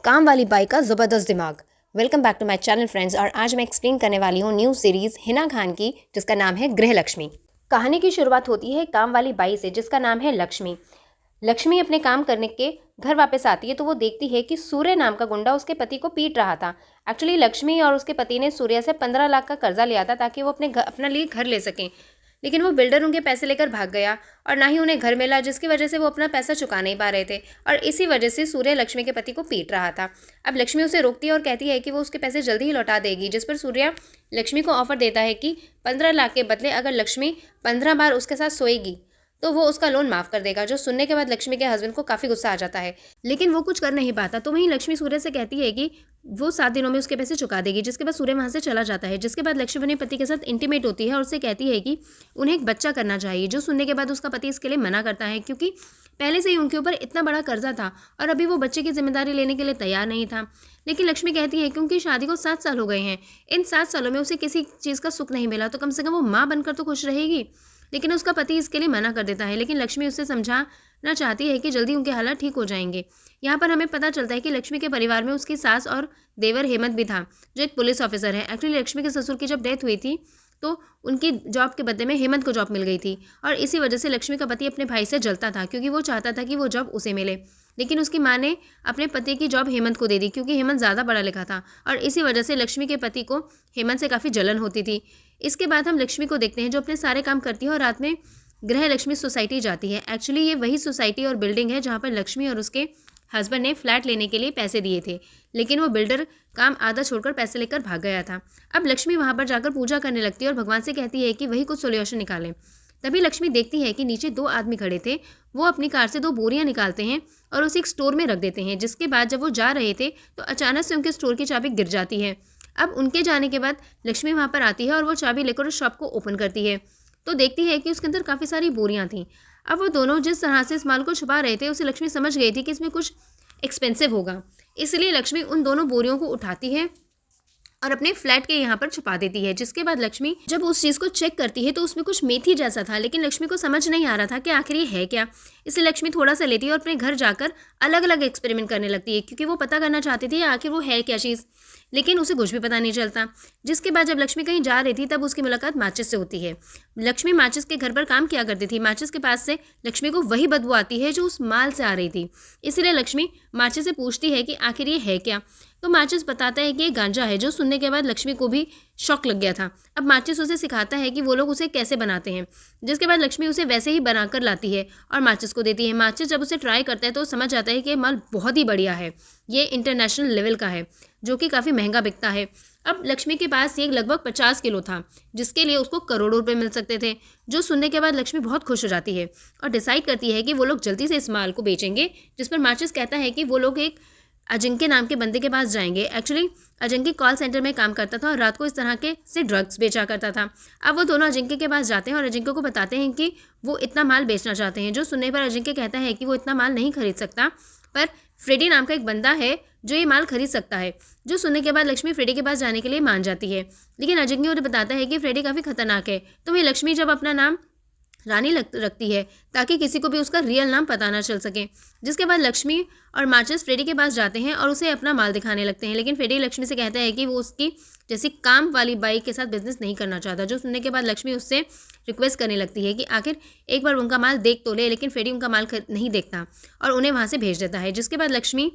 काम वाली बाई का ज़बरदस्त दिमाग। Welcome back to my channel friends. और आज मैं एक्सप्लेन करने वाली हूँ न्यू सीरीज़ हिना खान की, जिसका नाम है गृहलक्ष्मी। कहानी की शुरुआत होती है काम वाली बाई से, जिसका नाम है लक्ष्मी। लक्ष्मी अपने काम करने के घर वापस आती है तो वो देखती है कि सूर्य नाम का गुंडा उसके पति को पीट रहा था। एक्चुअली लक्ष्मी और उसके पति ने सूर्य से 15 लाख का कर्जा लिया था ताकि वो अपने लिए घर ले सकें, लेकिन वो बिल्डर उनके पैसे लेकर भाग गया और ना ही उन्हें घर मिला, जिसकी वजह से वो अपना पैसा चुका नहीं पा रहे थे और इसी वजह से सूर्य लक्ष्मी के पति को पीट रहा था। अब लक्ष्मी उसे रोकती है और कहती है कि वो उसके पैसे जल्दी ही लौटा देगी, जिस पर सूर्य लक्ष्मी को ऑफर देता है कि 15 लाख के बदले अगर लक्ष्मी 15 बार उसके साथ सोएगी तो वो उसका लोन माफ़ कर देगा। जो सुनने के बाद लक्ष्मी के हस्बैंड को काफ़ी गुस्सा आ जाता है, लेकिन वो कुछ कर नहीं पाता। तो वहीं लक्ष्मी सूर्य से कहती है कि वो 7 दिनों में उसके पैसे चुका देगी, जिसके बाद सूर्य वहाँ से चला जाता है। जिसके बाद लक्ष्मी अपने पति के साथ इंटीमेट होती है और उससे कहती है कि उन्हें एक बच्चा करना चाहिए। जो सुनने के बाद उसका पति इसके लिए मना करता है, क्योंकि पहले से ही उनके ऊपर इतना बड़ा कर्जा था और अभी वो बच्चे की जिम्मेदारी लेने के लिए तैयार नहीं था। लेकिन लक्ष्मी कहती है कि उनकी शादी को 7 साल हो गए हैं, इन 7 सालों में उसे किसी चीज़ का सुख नहीं मिला, तो कम से कम वो माँ बनकर तो खुश रहेगी। लेकिन उसका पति इसके लिए मना कर देता है, लेकिन लक्ष्मी उससे समझाना चाहती है कि जल्दी उनके हालात ठीक हो जाएंगे। यहाँ पर हमें पता चलता है कि लक्ष्मी के परिवार में उसकी सास और देवर हेमंत भी था, जो एक पुलिस ऑफिसर है। एक्चुअली लक्ष्मी के ससुर की जब डेथ हुई थी तो उनकी जॉब के बदले में हेमंत को जॉब मिल गई थी और इसी वजह से लक्ष्मी का पति अपने भाई से जलता था, क्योंकि वो चाहता था कि वो जॉब उसे मिले। लेकिन उसकी माँ ने अपने पति की जॉब हेमंत को दे दी, क्योंकि हेमंत ज़्यादा पढ़ा लिखा था और इसी वजह से लक्ष्मी के पति को हेमंत से काफ़ी जलन होती थी। इसके बाद हम लक्ष्मी को देखते हैं, जो अपने सारे काम करती है और रात में गृह लक्ष्मी सोसाइटी जाती है। एक्चुअली ये वही सोसाइटी और बिल्डिंग है जहाँ पर लक्ष्मी और उसके हस्बैंड ने फ्लैट लेने के लिए पैसे दिए थे, लेकिन वो बिल्डर काम आधा छोड़कर पैसे लेकर भाग गया था। अब लक्ष्मी वहाँ पर जाकर पूजा करने लगती है और भगवान से कहती है कि वही कुछ सोल्यूशन निकालें। तभी लक्ष्मी देखती है कि नीचे 2 आदमी खड़े थे। वो अपनी कार से 2 बोरियां निकालते हैं और उसे एक स्टोर में रख देते हैं। जिसके बाद जब वो जा रहे थे तो अचानक से उनके स्टोर की चाबी गिर जाती है। अब उनके जाने के बाद लक्ष्मी वहाँ पर आती है और वो चाबी लेकर उस शॉप को ओपन करती है तो देखती है कि उसके अंदर काफ़ी सारी बोरियां थीं। अब वो दोनों जिस तरह से इस माल को छुपा रहे थे, उसे लक्ष्मी समझ गई थी कि इसमें कुछ एक्सपेंसिव होगा, इसलिए लक्ष्मी उन दोनों बोरियों को उठाती है और अपने फ्लैट के यहाँ पर छुपा देती है। जिसके बाद लक्ष्मी जब उस चीज़ को चेक करती है तो उसमें कुछ मेथी जैसा था, लेकिन लक्ष्मी को समझ नहीं आ रहा था कि आखिर ये है क्या। इसलिए लक्ष्मी थोड़ा सा लेती है और अपने घर जाकर अलग अलग एक्सपेरिमेंट करने लगती है, क्योंकि वो पता करना चाहती थी आखिर वो है क्या चीज़, लेकिन उसे कुछ भी पता नहीं चलता। जिसके बाद जब लक्ष्मी कहीं जा रही थी तब उसकी मुलाकात माचिस से होती है। लक्ष्मी माचिस के घर पर काम किया करती थी। माचिस के पास से लक्ष्मी को वही बदबू आती है जो उस माल से आ रही थी, इसीलिए लक्ष्मी माचिस से पूछती है कि आखिर ये है क्या। तो माचिस बताता है कि ये गांजा है, जो सुनने के बाद लक्ष्मी को भी शॉक लग गया था। अब माचिस उसे सिखाता है कि वो लोग उसे कैसे बनाते हैं। जिसके बाद लक्ष्मी उसे वैसे ही बनाकर लाती है और माचिस को देती है। माचिस जब उसे ट्राई करता है तो समझ आता है कि ये माल बहुत ही बढ़िया है, ये इंटरनेशनल लेवल का है, जो कि काफ़ी महंगा बिकता है। अब लक्ष्मी के पास ये लगभग 50 किलो था, जिसके लिए उसको करोड़ों रुपए मिल सकते थे। जो सुनने के बाद लक्ष्मी बहुत खुश हो जाती है और डिसाइड करती है कि वो लोग जल्दी से इस माल को बेचेंगे। जिस पर माचिस कहता है कि वो लोग एक अजिंक्य नाम के बंदे के पास जाएंगे। एक्चुअली अजिंक्य कॉल सेंटर में काम करता था और रात को इस तरह के से ड्रग्स बेचा करता था। अब वो दोनों अजिंक्य के पास जाते हैं और अजिंक्य को बताते हैं कि वो इतना माल बेचना चाहते हैं। जो सुनने पर अजिंक्य कहता है कि वो इतना माल नहीं खरीद सकता, पर फ्रेडी नाम का एक बंदा है जो ये माल खरीद सकता है। जो सुनने के बाद लक्ष्मी फ्रेडी के पास जाने के लिए मान जाती है, लेकिन अजिंक्य उन्हें बताता है कि फ्रेडी काफ़ी खतरनाक है। तो वही लक्ष्मी जब अपना नाम रानी रखती है ताकि किसी को भी उसका रियल नाम पता ना चल सके। जिसके बाद लक्ष्मी और माचिस फ्रेडी के पास जाते हैं और उसे अपना माल दिखाने लगते हैं, लेकिन फ्रेडी लक्ष्मी से कहता है कि वो उसकी जैसी काम वाली बाई के साथ बिजनेस नहीं करना चाहता। जो सुनने के बाद लक्ष्मी उससे रिक्वेस्ट करने लगती है कि आखिर एक बार उनका माल देख तो ले, लेकिन फ्रेडी उनका माल नहीं देखता और उन्हें वहाँ से भेज देता है। जिसके बाद लक्ष्मी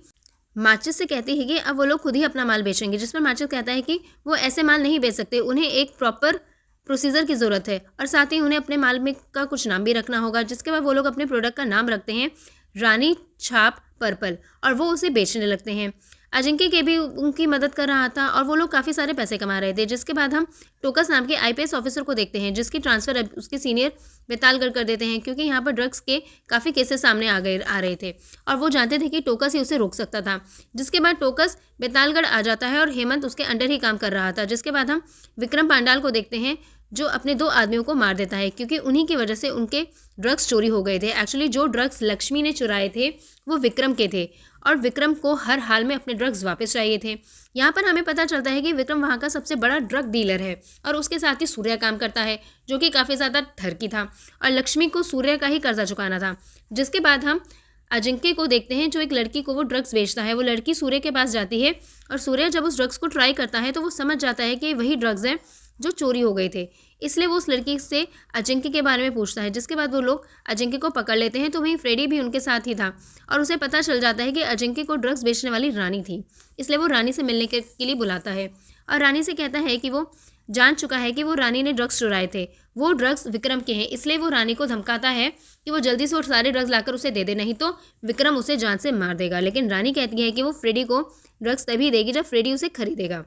माचिस से कहती है कि अब वो लोग खुद ही अपना माल बेचेंगे। जिसमें माचिस कहता है कि वो ऐसे माल नहीं बेच सकते, उन्हें एक प्रॉपर प्रोसीजर की ज़रूरत है और साथ ही उन्हें अपने माल में का कुछ नाम भी रखना होगा। जिसके बाद वो लोग अपने प्रोडक्ट का नाम रखते हैं रानी छाप पर्पल और वो उसे बेचने लगते हैं। अजिंक्य के भी उनकी मदद कर रहा था और वो लोग काफ़ी सारे पैसे कमा रहे थे। जिसके बाद हम टोकस नाम के आईपीएस ऑफिसर को देखते हैं, जिसकी ट्रांसफ़र उसके सीनियर बेतालगढ़ कर देते हैं, क्योंकि यहाँ पर ड्रग्स के काफ़ी केसेस सामने आ रहे थे और वो जानते थे कि टोकस ही उसे रोक सकता था। जिसके बाद टोकस बेतालगढ़ आ जाता है और हेमंत उसके अंडर ही काम कर रहा था। जिसके बाद हम विक्रम पांडाल को देखते हैं, जो अपने 2 आदमियों को मार देता है, क्योंकि उन्हीं की वजह से उनके ड्रग्स चोरी हो गए थे। एक्चुअली जो ड्रग्स लक्ष्मी ने चुराए थे वो विक्रम के थे और विक्रम को हर हाल में अपने ड्रग्स वापस चाहिए थे। यहाँ पर हमें पता चलता है कि विक्रम वहाँ का सबसे बड़ा ड्रग डीलर है और उसके साथ ही सूर्य काम करता है, जो कि काफ़ी ज़्यादा ठरकी था और लक्ष्मी को सूर्य का ही कर्जा चुकाना था। जिसके बाद हम अजिंक्य को देखते हैं जो एक लड़की को वो ड्रग्स बेचता है। वो लड़की सूर्य के पास जाती है और सूर्य जब उस ड्रग्स को ट्राई करता है तो वो समझ जाता है कि वही ड्रग्स हैं जो चोरी हो गए थे। इसलिए वो उस लड़की से अजिंक्य के बारे में पूछता है, जिसके बाद वो लोग अजिंक्य को पकड़ लेते हैं। तो वहीं फ्रेडी भी उनके साथ ही था और उसे पता चल जाता है कि अजिंक्य को ड्रग्स बेचने वाली रानी थी। इसलिए वो रानी से मिलने के लिए बुलाता है और रानी से कहता है कि वो जान चुका है कि वो रानी ने ड्रग्स चुराए थे, वो ड्रग्स विक्रम के हैं। इसलिए वो रानी को धमकाता है कि वो जल्दी से वो सारे ड्रग्स लाकर उसे दे दे, नहीं तो विक्रम उसे जान से मार देगा। लेकिन रानी कहती है कि वो फ्रेडी को ड्रग्स तभी देगी जब फ्रेडी उसे खरीदेगा,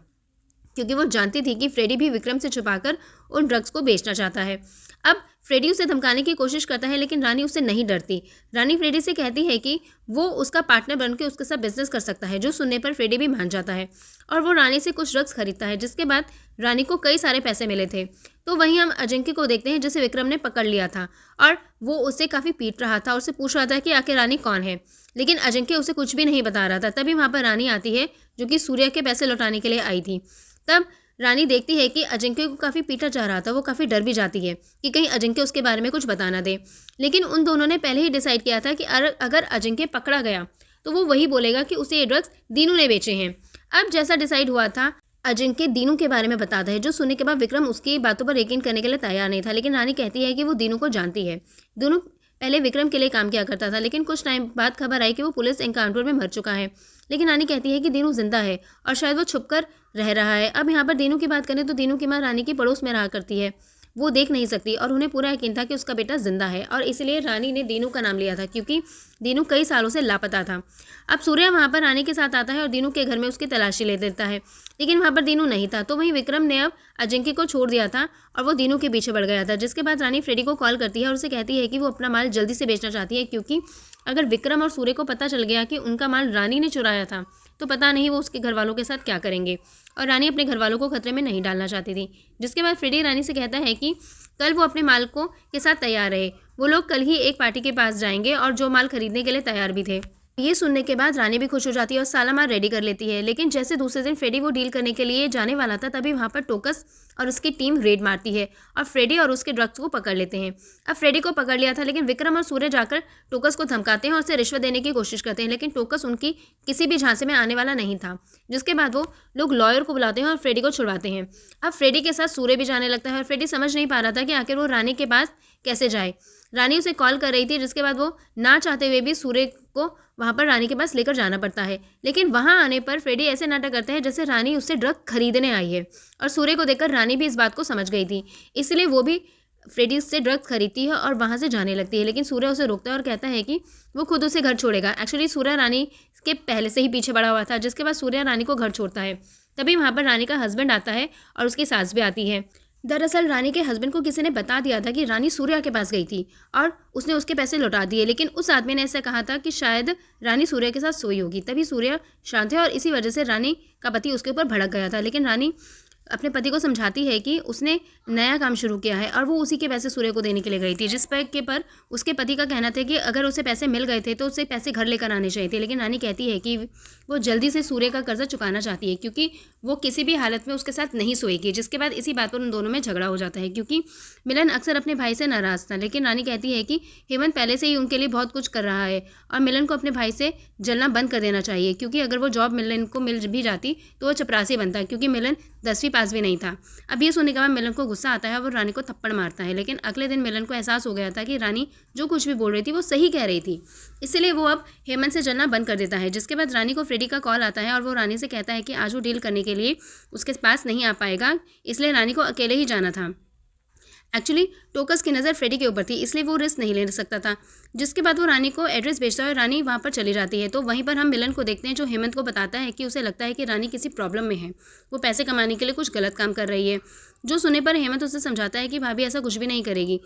क्योंकि वो जानती थी कि फ्रेडी भी विक्रम से छुपाकर उन ड्रग्स को बेचना चाहता है। अब फ्रेडी उसे धमकाने की कोशिश करता है, लेकिन रानी उससे नहीं डरती। रानी फ्रेडी से कहती है कि वो उसका पार्टनर बनकर उसके साथ बिजनेस कर सकता है, जो सुनने पर फ्रेडी भी मान जाता है और वो रानी से कुछ ड्रग्स खरीदता है, जिसके बाद रानी को कई सारे पैसे मिले थे। तो वहीं हम अजिंक्य को देखते हैं, जिसे विक्रम ने पकड़ लिया था और वो उसे काफ़ी पीट रहा था और उससे पूछ रहा था कि आखिर रानी कौन है, लेकिन अजिंक्य उसे कुछ भी नहीं बता रहा था। तभी वहाँ पर रानी आती है, जो कि सूर्य के पैसे लौटाने के लिए आई थी। तब रानी देखती है कि अजिंक्य को काफ़ी पीटा जा रहा था। वो काफ़ी डर भी जाती है कि कहीं अजिंक्य उसके बारे में कुछ बता ना दे। लेकिन उन दोनों ने पहले ही डिसाइड किया था कि अगर अजिंक्य पकड़ा गया तो वो वही बोलेगा कि उसे ये ड्रग्स दीनू ने बेचे हैं। अब जैसा डिसाइड हुआ था, अजिंक्य दीनू के बारे में बताता है, जो सुनने के बाद विक्रम उसकी बातों पर यकीन करने के लिए तैयार नहीं था। लेकिन रानी कहती है कि वो दीनू को जानती है। दीनू पहले विक्रम के लिए काम किया करता था, लेकिन कुछ टाइम बाद खबर आई कि वो पुलिस एनकाउंटर में मर चुका है। लेकिन रानी कहती है कि दीनू जिंदा है और शायद वो छुपकर रह रहा है। अब यहाँ पर दीनू की बात करें तो दीनू की माँ रानी के पड़ोस में रहा करती है। वो देख नहीं सकती और उन्हें पूरा यकीन था कि उसका बेटा जिंदा है और इसलिए रानी ने दीनू का नाम लिया था, क्योंकि दीनू कई सालों से लापता था। अब सूर्य वहाँ पर रानी के साथ आता है और दीनू के घर में उसकी तलाशी ले लेता है, लेकिन वहाँ पर दीनू नहीं था। तो वहीं विक्रम ने अब अजिंक्य को छोड़ दिया था और वो दीनू के पीछे बढ़ गया था। जिसके बाद रानी फ्रेडी को कॉल करती है और उसे कहती है कि वो अपना माल जल्दी से बेचना चाहती है, क्योंकि अगर विक्रम और सूर्य को पता चल गया कि उनका माल रानी ने चुराया था तो पता नहीं वो उसके घर वालों के साथ क्या करेंगे, और रानी अपने घर वालों को खतरे में नहीं डालना चाहती थी। जिसके बाद फ्रेडी रानी से कहता है कि कल वो अपने माल के साथ तैयार रहे। वो लोग कल ही एक पार्टी के पास जाएंगे और जो माल खरीदने के लिए तैयार भी थे। ये सुनने के बाद रानी भी खुश हो जाती है और साला माल रेडी कर लेती है। लेकिन जैसे दूसरे दिन फ्रेडी वो डील करने के लिए जाने वाला था, तभी वहाँ पर टोकस और उसकी टीम रेड मारती है और फ्रेडी और उसके ड्रग्स को पकड़ लेते हैं। अब फ्रेडी को पकड़ लिया था, लेकिन विक्रम और सूर्य जाकर टोकस को धमकाते हैं और उसे रिश्वत देने की कोशिश करते हैं, लेकिन टोकस उनकी किसी भी झांसे में आने वाला नहीं था। जिसके बाद वो लोग लॉयर को बुलाते हैं और फ्रेडी को छुड़वाते हैं। अब फ्रेडी के साथ सूर्य भी जाने लगता है और फ्रेडी समझ नहीं पा रहा था कि आखिर वो रानी के पास कैसे जाए। रानी उसे कॉल कर रही थी, जिसके बाद वो ना चाहते हुए भी सूर्य को वहाँ पर रानी के पास लेकर जाना पड़ता है। लेकिन वहाँ आने पर फ्रेडी ऐसे नाटक करता है जैसे रानी उससे ड्रग खरीदने आई है, और सूर्य को देखकर रानी भी इस बात को समझ गई थी, इसलिए वो भी फ्रेडी से ड्रग्स खरीदती है और वहाँ से जाने लगती है। लेकिन सूर्य उसे रोकता है और कहता है कि वो खुद उसे घर छोड़ेगा। एक्चुअली सूर्य रानी के पहले से ही पीछे पड़ा हुआ था। जिसके बाद सूर्य रानी को घर छोड़ता है। तभी वहाँ पर रानी का हस्बैंड आता है और उसकी सास भी आती है। दरअसल रानी के हस्बैंड को किसी ने बता दिया था कि रानी सूर्या के पास गई थी और उसने उसके पैसे लौटा दिए, लेकिन उस आदमी ने ऐसा कहा था कि शायद रानी सूर्या के साथ सोई होगी। तभी सूर्या शांत है और इसी वजह से रानी का पति उसके ऊपर भड़क गया था। लेकिन रानी अपने पति को समझाती है कि उसने नया काम शुरू किया है और वो उसी के पैसे सूर्य को देने के लिए गई थी, जिस पर उसके पति का कहना था कि अगर उसे पैसे मिल गए थे तो उसे पैसे घर लेकर आने चाहिए थे। लेकिन रानी कहती है कि वो जल्दी से सूर्य का कर्जा चुकाना चाहती है, क्योंकि वो किसी भी हालत में उसके साथ नहीं सोएगी। जिसके बाद इसी बात पर उन दोनों में झगड़ा हो जाता है, क्योंकि मिलन अक्सर अपने भाई से नाराज़ था। लेकिन रानी कहती है कि हेमंत पहले से ही उनके लिए बहुत कुछ कर रहा है और मिलन को अपने भाई से जलना बंद कर देना चाहिए, क्योंकि अगर वो जॉब मिलन को मिल भी जाती तो वो चपरासी बनता, क्योंकि मिलन 10वीं पास भी नहीं था। अब ये सुनने के बाद मिलन को गुस्सा आता है और वो रानी को थप्पड़ मारता है। लेकिन अगले दिन मिलन को एहसास हो गया था कि रानी जो कुछ भी बोल रही थी वो सही कह रही थी, इसलिए वो अब हेमंत से जलना बंद कर देता है। जिसके बाद रानी को फ्रेडी का कॉल आता है और वो रानी से कहता है कि आज वो डील करने के लिए उसके पास नहीं आ पाएगा, इसलिए रानी को अकेले ही जाना था। एक्चुअली टोकस की नज़र फ्रेडी के ऊपर थी, इसलिए वो रिस्क नहीं ले सकता था। जिसके बाद वो रानी को एड्रेस भेजता है और रानी वहाँ पर चली जाती है। तो वहीं पर हम मिलन को देखते हैं, जो हेमंत को बताता है कि उसे लगता है कि रानी किसी प्रॉब्लम में है, वो पैसे कमाने के लिए कुछ गलत काम कर रही है। जो सुनने पर हेमंत उसे समझाता है कि भाभी ऐसा कुछ भी नहीं करेगी।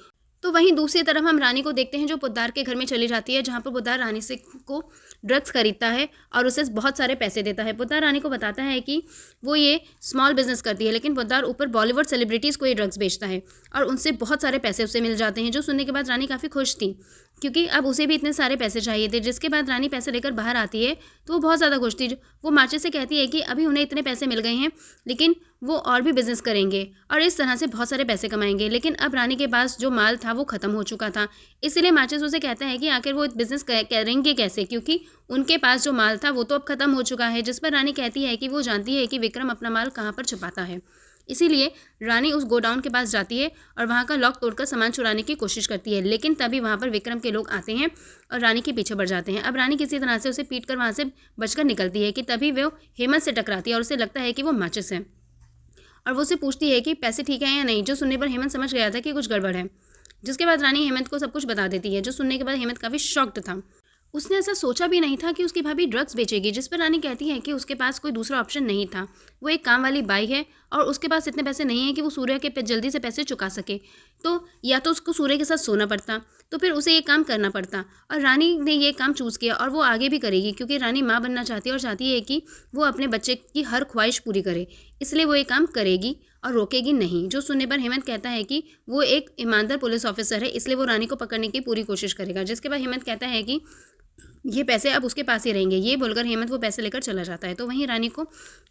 तो वहीं दूसरी तरफ हम रानी को देखते हैं, जो पोद्दार के घर में चली जाती है, जहाँ पर पोद्दार रानी से को ड्रग्स खरीदता है और उसे बहुत सारे पैसे देता है। पोद्दार रानी को बताता है कि वो ये स्मॉल बिजनेस करती है, लेकिन पोद्दार ऊपर बॉलीवुड सेलिब्रिटीज़ को ये ड्रग्स बेचता है और उनसे बहुत सारे पैसे उसे मिल जाते हैं। जो सुनने के बाद रानी काफ़ी खुश थी। क्योंकि अब उसे भी इतने सारे पैसे चाहिए थे। जिसके बाद रानी पैसे लेकर बाहर आती है तो वो बहुत ज़्यादा खुश थी। वो मार्चिस से कहती है कि अभी उन्हें इतने पैसे मिल गए हैं, लेकिन वो और भी बिज़नेस करेंगे और इस तरह से बहुत सारे पैसे कमाएंगे। लेकिन अब रानी के पास जो माल था वो ख़त्म हो चुका था, इसलिए मार्चिस उसे कहता है कि आखिर वो बिज़नेस करेंगे कैसे, क्योंकि उनके पास जो माल था वो तो अब ख़त्म हो चुका है। जिस पर रानी कहती है कि वो जानती है कि विक्रम अपना माल कहाँ पर छुपाता है, इसीलिए रानी उस गोडाउन के पास जाती है और वहाँ का लॉक तोड़कर सामान चुराने की कोशिश करती है। लेकिन तभी वहाँ पर विक्रम के लोग आते हैं और रानी के पीछे बढ़ जाते हैं। अब रानी किसी तरह से उसे पीटकर वहाँ से बचकर निकलती है कि तभी वो हेमंत से टकराती है और उसे लगता है कि वो माचिस है और वो उसे पूछती है कि पैसे ठीक है या नहीं, जो सुनने पर हेमंत समझ गया था कि कुछ गड़बड़ है। जिसके बाद रानी हेमंत को सब कुछ बता देती है, जो सुनने के बाद हेमंत काफ़ी शॉक्ड था। उसने ऐसा सोचा भी नहीं था कि उसकी भाभी ड्रग्स बेचेगी। जिस पर रानी कहती है कि उसके पास कोई दूसरा ऑप्शन नहीं था, वो एक काम वाली बाई है और उसके पास इतने पैसे नहीं हैं कि वो सूर्य के जल्दी से पैसे चुका सके। तो या तो उसको सूर्य के साथ सोना पड़ता, तो फिर उसे ये काम करना पड़ता। और रानी ने ये काम चूज़ किया और वो आगे भी करेगी, क्योंकि रानी माँ बनना चाहती है और चाहती है कि वो अपने बच्चे की हर ख्वाहिश पूरी करे, इसलिए वो ये काम करेगी और रोकेगी नहीं। जो सुनने पर हेमंत कहता है कि वो एक ईमानदार पुलिस ऑफिसर है, इसलिए वो रानी को पकड़ने की पूरी कोशिश करेगा। जिसके बाद हेमंत कहता है कि ये पैसे अब उसके पास ही रहेंगे। ये बोलकर हेमंत वो पैसे लेकर चला जाता है। तो वहीं रानी को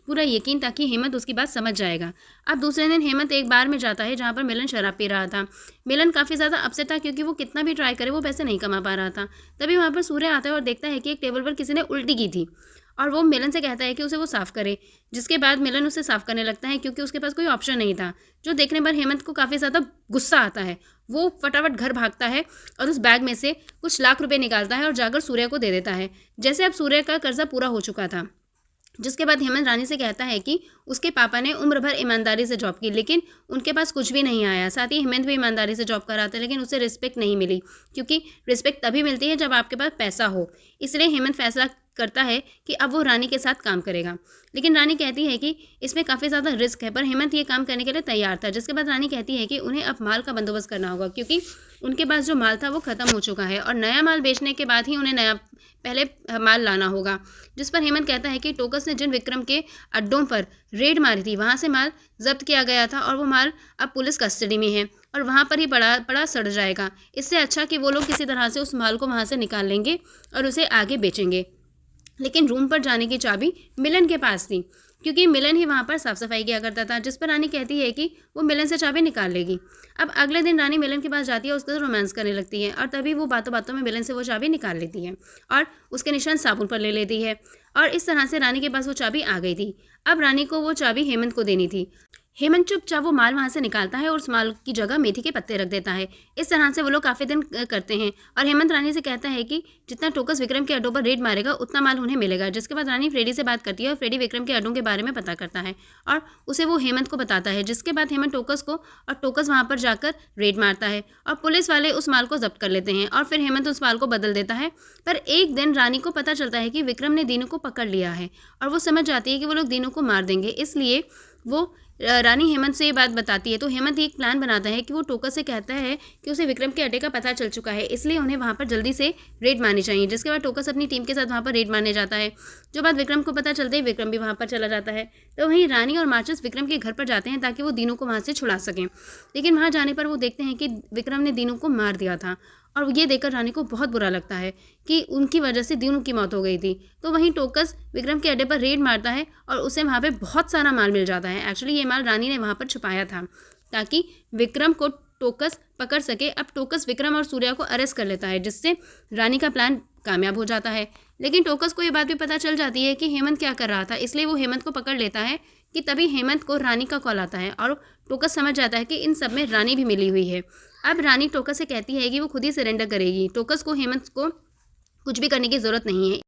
पूरा यकीन था कि हेमंत उसकी बात समझ जाएगा। अब दूसरे दिन हेमंत एक बार में जाता है जहाँ पर मिलन शराब पी रहा था। मिलन काफ़ी ज़्यादा अपसेट था, क्योंकि वो कितना भी ट्राई करे वो पैसे नहीं कमा पा रहा था। तभी वहाँ पर सूर्य आता है और देखता है कि एक टेबल पर किसी ने उल्टी की थी और वो मिलन से कहता है कि उसे वो साफ़ करे। जिसके बाद मिलन उसे साफ़ करने लगता है, क्योंकि उसके पास कोई ऑप्शन नहीं था। जो देखने पर हेमंत को काफ़ी ज़्यादा गुस्सा आता है। वो फटाफट घर भागता है और उस बैग में से कुछ लाख रुपए निकालता है और जाकर सूर्य को दे देता है। जैसे अब सूर्य का कर्जा पूरा हो चुका था। जिसके बाद हेमंत रानी से कहता है कि उसके पापा ने उम्र भर ईमानदारी से जॉब की, लेकिन उनके पास कुछ भी नहीं आया। साथ ही हेमंत भी ईमानदारी से जॉब कर रहा था, लेकिन उसे रिस्पेक्ट नहीं मिली, क्योंकि रिस्पेक्ट तभी मिलती है जब आपके पास पैसा हो। इसलिए हेमंत फैसला करता है कि अब वो रानी के साथ काम करेगा। लेकिन रानी कहती है कि इसमें काफ़ी ज़्यादा रिस्क है, पर हेमंत ये काम करने के लिए तैयार था। जिसके बाद रानी कहती है कि उन्हें अब माल का बंदोबस्त करना होगा, क्योंकि उनके पास जो माल था वो ख़त्म हो चुका है और नया माल बेचने के बाद ही उन्हें पहले माल लाना होगा। जिस पर हेमंत कहता है कि टोकस ने जिन विक्रम के अड्डों पर रेड मारी थी, वहाँ से माल जब्त किया गया था और वो माल अब पुलिस कस्टडी में है और वहाँ पर ही पड़ा सड़ जाएगा। इससे अच्छा कि वो लोग किसी तरह से उस माल को वहाँ से निकाल लेंगे और उसे आगे बेचेंगे। लेकिन रूम पर जाने की चाबी मिलन के पास थी, क्योंकि मिलन ही वहाँ पर साफ़ सफाई किया करता था। जिस पर रानी कहती है कि वो मिलन से चाबी निकाल लेगी। अब अगले दिन रानी मिलन के पास जाती है, उसके साथ रोमांस करने लगती है और तभी वो बातों बातों में मिलन से वो चाबी निकाल लेती है और उसके निशान साबुन पर ले लेती है और इस तरह से रानी के पास वो चाबी आ गई थी। अब रानी को वो चाबी हेमंत को देनी थी। हेमंत चुपचाप वो माल वहाँ से निकालता है और उस माल की जगह मेथी के पत्ते रख देता है। इस तरह से वो लोग काफ़ी दिन करते हैं और हेमंत रानी से कहता है कि जितना टोकस विक्रम के अड्डों पर रेड मारेगा उतना माल उन्हें मिलेगा। जिसके बाद रानी फ्रेडी से बात करती है और फ्रेडी विक्रम के अड्डों के बारे में पता करता है और उसे वो हेमंत को बताता है। जिसके बाद हेमंत टोकस को और टोकस वहाँ पर जाकर रेड मारता है और पुलिस वाले उस माल को जब्त कर लेते हैं और फिर हेमंत उस माल को बदल देता है। पर एक दिन रानी को पता चलता है कि विक्रम ने दीनू को पकड़ लिया है और वो समझ जाती है कि वो लोग दीनू को मार देंगे। इसलिए वो रानी हेमंत से ये बात बताती है। तो हेमंत एक प्लान बनाता है कि वो टोकस से कहता है कि उसे विक्रम के अड्डे का पता चल चुका है, इसलिए उन्हें वहाँ पर जल्दी से रेड मारनी चाहिए। जिसके बाद टोकस अपनी टीम के साथ वहाँ पर रेड मारने जाता है। जो बात विक्रम को पता चलते ही विक्रम भी वहाँ पर चला जाता है। तो वहीं रानी और मार्चिस विक्रम के घर पर जाते हैं ताकि वो दीनू को वहाँ से छुड़ा सकें। लेकिन वहाँ जाने पर वो देखते हैं कि विक्रम ने दीनू को मार दिया था और ये देखकर रानी को बहुत बुरा लगता है कि उनकी वजह से दीनू की मौत हो गई थी। तो वहीं टोकस विक्रम के अड्डे पर रेड मारता है और उसे वहाँ पे बहुत सारा माल मिल जाता है। एक्चुअली ये माल रानी ने वहाँ पर छुपाया था ताकि विक्रम को टोकस पकड़ सके। अब टोकस विक्रम और सूर्या को अरेस्ट कर लेता है, जिससे रानी का प्लान कामयाब हो जाता है। लेकिन टोकस को ये बात भी पता चल जाती है कि हेमंत क्या कर रहा था, इसलिए वो हेमंत को पकड़ लेता है कि तभी हेमंत को रानी का कॉल आता है और टोकस समझ जाता है कि इन सब में रानी भी मिली हुई है। अब रानी टोकस से कहती है कि वो खुद ही सरेंडर करेगी। टोकस को हेमंत को कुछ भी करने की ज़रूरत नहीं है।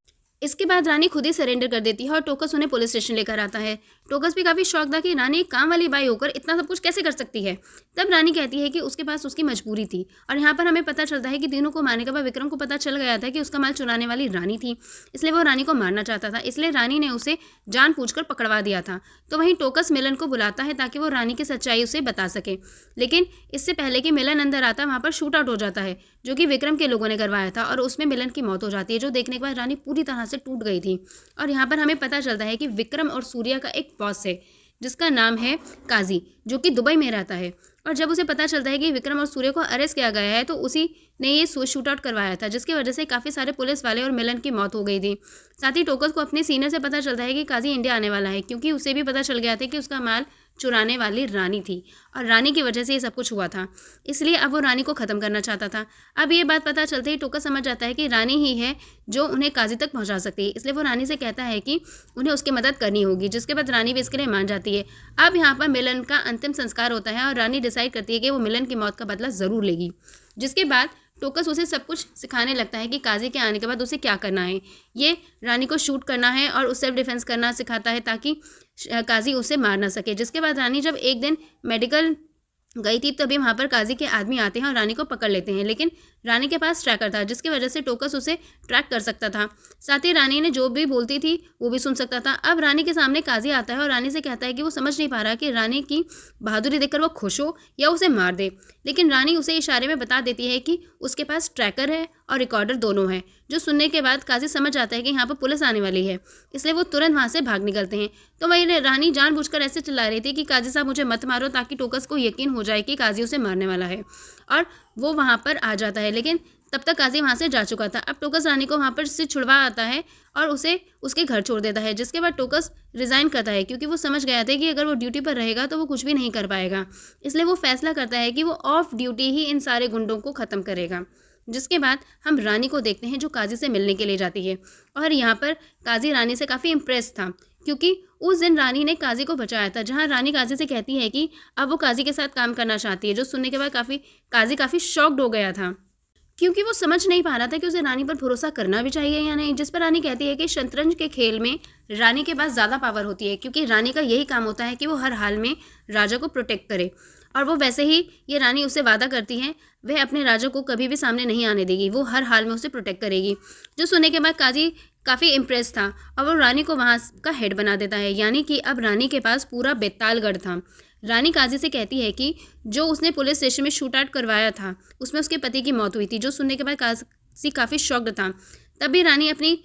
इसके बाद रानी खुद ही सरेंडर कर देती है और टोकस उन्हें पुलिस स्टेशन लेकर आता है। टोकस भी काफ़ी शौक था कि रानी एक काम वाली बाई होकर इतना सब कुछ कैसे कर सकती है। तब रानी कहती है कि उसके पास उसकी मजबूरी थी और यहाँ पर हमें पता चलता है कि दीनू को मारने के बाद विक्रम को पता चल गया था कि उसका माल चुराने वाली रानी थी, इसलिए वो रानी को मारना चाहता था। इसलिए रानी ने उसे जानबूझकर पकड़वा दिया था। तो वहीं टोकस मिलन को बुलाता है ताकि वो रानी की सच्चाई उसे बता सके। लेकिन इससे पहले कि मिलन अंदर आता वहाँ पर शूट आउट हो जाता है, जो कि विक्रम के लोगों ने करवाया था और उसमें मिलन की मौत हो जाती है, जो देखने के बाद रानी पूरी तरह से टूट गई थी। और यहाँ पर हमें पता चलता है कि विक्रम और सूर्या का एक बॉस है जिसका नाम है काजी, जो कि दुबई में रहता है। और जब उसे पता चलता है कि विक्रम और सूर्य को अरेस्ट किया गया है तो उसी ने ये शूट आउट करवाया था, जिसकी वजह से काफ़ी सारे पुलिस वाले और मिलन की मौत हो गई थी। साथ ही टोकस को अपने सीनियर से पता चलता है कि काजी इंडिया आने वाला है, क्योंकि उसे भी पता चल गया था कि उसका माल चुराने वाली रानी थी और रानी की वजह से ये सब कुछ हुआ था। इसलिए अब वो रानी को ख़त्म करना चाहता था। अब ये बात पता चलते ही टोकस समझ जाता है कि रानी ही है जो उन्हें काजी तक पहुंचा सकती है। इसलिए वो रानी से कहता है कि उन्हें उसकी मदद करनी होगी, जिसके बाद रानी भी इसके लिए मान जाती है। अब यहाँ पर मिलन का अंतिम संस्कार होता है और रानी डिसाइड करती है कि वो मिलन की मौत का बदला ज़रूर लेगी। जिसके बाद टोकस उसे सब कुछ सिखाने लगता है कि काजी के आने के बाद उसे क्या करना है। ये रानी को शूट करना है और उस सेल्फ डिफेंस करना सिखाता है ताकि काजी उसे मार ना सके। जिसके बाद रानी जब एक दिन मेडिकल गई थी तभी वहाँ पर काजी के आदमी आते हैं और रानी को पकड़ लेते हैं, लेकिन रानी के पास ट्रैकर था, जिसकी वजह से टोकस उसे ट्रैक कर सकता था। साथ ही रानी ने जो भी बोलती थी वो भी सुन सकता था। अब रानी के सामने काजी आता है और रानी से कहता है कि वो समझ नहीं पा रहा कि रानी की बहादुरी देखकर वो खुश हो या उसे मार दे, लेकिन रानी उसे इशारे में बता देती है कि उसके पास ट्रैकर है और रिकॉर्डर दोनों है। जो सुनने के बाद काजी समझ आता है कि यहाँ पर पुलिस आने वाली है, इसलिए वो तुरंत वहाँ से भाग निकलते हैं। तो वही रानी जानबूझकर ऐसे चिल्ला रही थी कि काजी साहब मुझे मत मारो, ताकि टोकस को यकीन हो जाए कि काजी उसे मारने वाला है, और वो वहाँ पर आ जाता है। लेकिन तब तक काजी वहाँ से जा चुका था। अब टोकस रानी को वहाँ पर से छुड़वा आता है और उसे उसके घर छोड़ देता है। जिसके बाद टोकस रिज़ाइन करता है, क्योंकि वो समझ गया था कि अगर वो ड्यूटी पर रहेगा तो वो कुछ भी नहीं कर पाएगा। इसलिए वो फैसला करता है कि वो ऑफ ड्यूटी ही इन सारे गुंडों को ख़त्म करेगा। जिसके बाद हम रानी को देखते हैं जो काजी से मिलने के लिए जाती है, और यहाँ पर काजी रानी से काफ़ी इम्प्रेस था, क्योंकि उस दिन रानी ने काजी को बचाया था। जहाँ रानी काजी से कहती है कि अब वो काजी के साथ काम करना चाहती है, जो सुनने के बाद काजी काफ़ी शॉक्ड हो गया था, क्योंकि वो समझ नहीं पा रहा था कि उसे रानी पर भरोसा करना भी चाहिए या नहीं। जिस पर रानी कहती है कि शतरंज के खेल में रानी के पास ज़्यादा पावर होती है, क्योंकि रानी का यही काम होता है कि वो हर हाल में राजा को प्रोटेक्ट करे, और वो वैसे ही ये रानी उससे वादा करती है वह अपने राजा को कभी भी सामने नहीं आने देगी, वो हर हाल में उसे प्रोटेक्ट करेगी। जो सुनने के बाद काजी काफ़ी इम्प्रेस था और वो रानी को वहाँ का हेड बना देता है, यानी कि अब रानी के पास पूरा बेतालगढ़ था। रानी काजी से कहती है कि जो उसने पुलिस स्टेशन में शूट आउट करवाया था उसमें उसके पति की मौत हुई थी। जो सुनने के बाद काजी काफ़ी शॉक्ड था। तभी रानी अपनी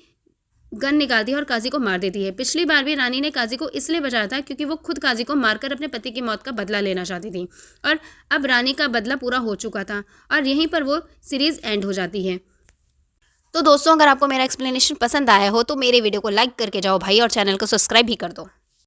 गन निकालती है और काजी को मार देती है। पिछली बार भी रानी ने काजी को इसलिए बचाया था क्योंकि वो खुद काजी को मारकर अपने पति की मौत का बदला लेना चाहती थी, और अब रानी का बदला पूरा हो चुका था और यहीं पर वो सीरीज़ एंड हो जाती है। तो दोस्तों, अगर आपको मेरा एक्सप्लेनेशन पसंद आया हो तो मेरे वीडियो को लाइक करके जाओ भाई, और चैनल को सब्सक्राइब भी कर दो।